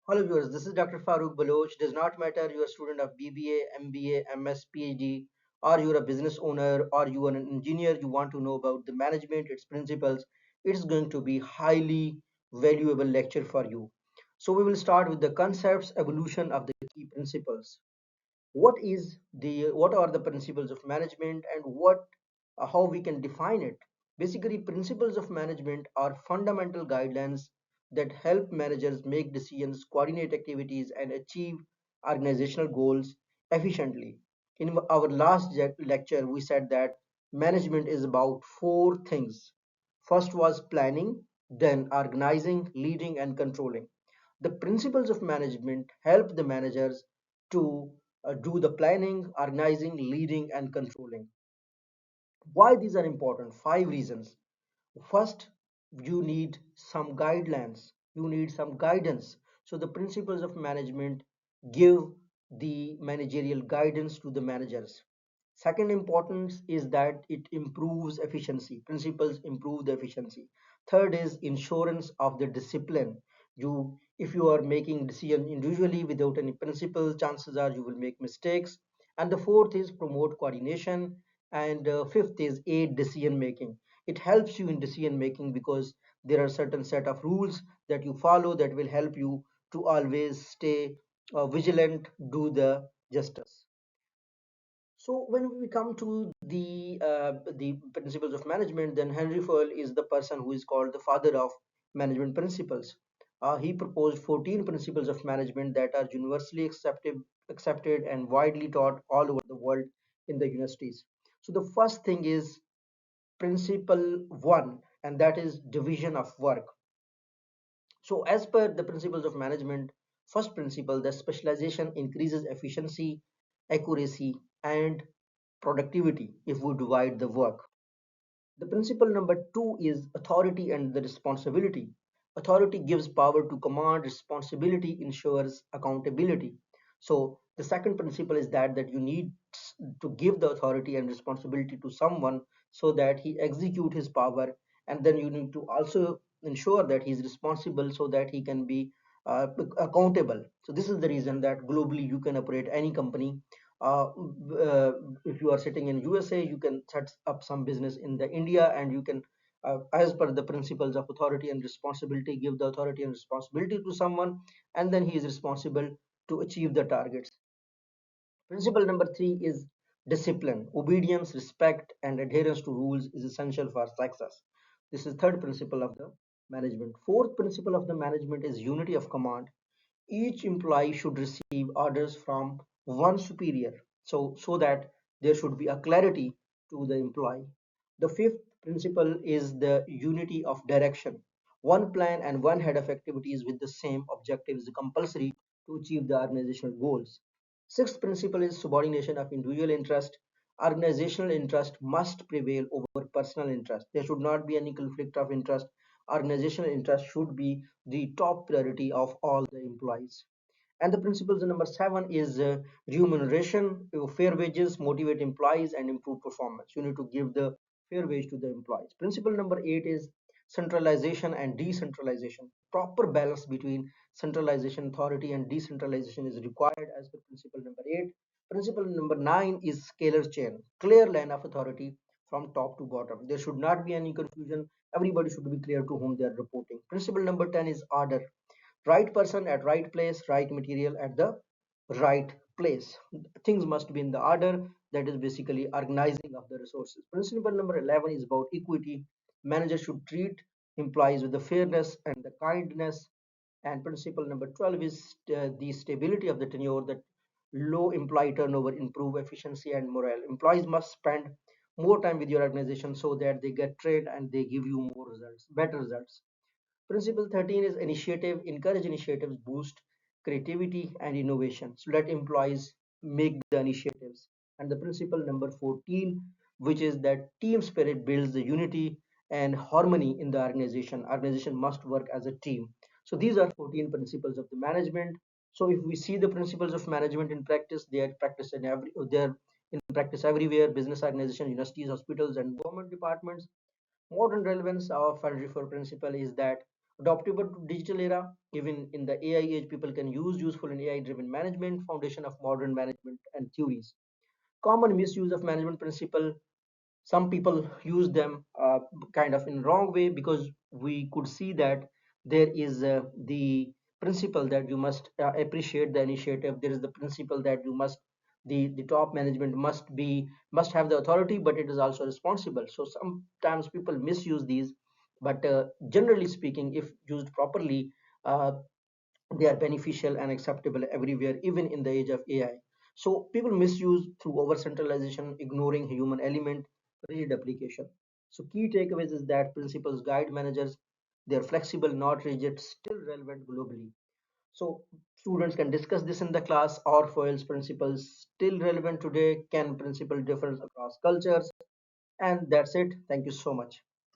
Hello viewers, this is Dr. Farooq Baloch. Does not matter you're a student of BBA, MBA, MS, PhD, or you're a business owner, or you are an engineer, you want to know about the management, its principles. It's going to be highly valuable lecture for you. So we will start with the concepts, evolution of the key principles. What are the principles of management and what how we can define it? Basically, principles of management are fundamental guidelines that help managers make decisions, coordinate activities, and achieve organizational goals efficiently. In our last lecture we said that management is about four things. First was planning, then organizing, leading, and controlling. The principles of management help the managers to do the planning, organizing, leading, and controlling. Why these are important? Five reasons. First, you need some guidelines, you need some guidance. So, the principles of management give the managerial guidance to the managers. Second importance is that it improves efficiency. Principles improve the efficiency. Third is insurance of the discipline. If you are making decision individually without any principle, chances are you will make mistakes. And the fourth is promote coordination. And fifth is aid decision making. It helps you in decision making because there are certain set of rules that you follow that will help you to always stay vigilant, do the justice. So when we come to the principles of management, then Henry Fayol is the person who is called the father of management principles. He proposed 14 principles of management that are universally accepted and widely taught all over the world in the universities. So the first thing is principle one, and that is division of work. So as per the principles of management, first principle, the specialization increases efficiency, accuracy, and productivity if we divide the work. The principle number two is authority and the responsibility. Authority gives power to command, responsibility ensures accountability. So the second principle is that you need to give the authority and responsibility to someone so that he execute his power, and then you need to also ensure that he is responsible so that he can be accountable. So this is the reason that globally you can operate any company. uh, uh, if you are sitting in USA, you can set up some business in the India, and you can, as per the principles of authority and responsibility, give the authority and responsibility to someone, and then he is responsible to achieve the targets. Principle number three is discipline. Obedience, respect, and adherence to rules is essential for success. This is third principle of the management. Fourth principle of the management is unity of command. Each employee should receive orders from one superior, so that there should be a clarity to the employee. The fifth principle is the unity of direction. One plan and one head of activities with the same objective is compulsory to achieve the organizational goals. Sixth principle is subordination of individual interest. Organizational interest must prevail over personal interest. There should not be any conflict of interest. Organizational interest should be the top priority of all the employees. And the principles number seven is remuneration. Fair wages motivate employees and improve performance. You need to give the fair wage to the employees. Principle number eight is centralization and decentralization. Proper balance between centralization authority and decentralization is required as per principle number eight. Principle number nine is scalar chain. Clear line of authority from top to bottom. There should not be any confusion. Everybody should be clear to whom they are reporting. Principle number 10 is order. Right person at right place, right material at the right place. Things must be in the order. That is basically organizing of the resources. Principle number 11 is about equity. Managers should treat employees with the fairness and the kindness. And principle number 12 is the stability of the tenure, that low employee turnover improve efficiency and morale. Employees must spend more time with your organization so that they get trained and they give you more results, better results. Principle 13 is initiative. Encourage initiatives, boost creativity and innovation. So let employees make the initiatives. And the principle number 14, which is that team spirit builds the unity and harmony in the organization. Organization must work as a team. So these are 14 principles of the management. So if we see the principles of management in practice, they're in practice everywhere: business organizations, universities, hospitals, and government departments. Modern relevance of Henry Ford principle is that adaptable to digital era. Even in the AI age, people can use useful in AI-driven management, foundation of modern management and theories. Common misuse of management principle. Some people use them kind of in wrong way, because we could see that there is the principle that you must appreciate the initiative. There is the principle that you must, the top management must have the authority, but it is also responsible. So sometimes people misuse these, but generally speaking, if used properly, uh, they are beneficial and acceptable everywhere, even in the age of AI. So people misuse through over centralization, ignoring human element, rigid application. So key takeaways is that principles guide managers. They are flexible, not rigid, still relevant globally. So students can discuss this in the class. Or Foyle's principles still relevant today? Can principle differ across cultures? And that's it. Thank you so much.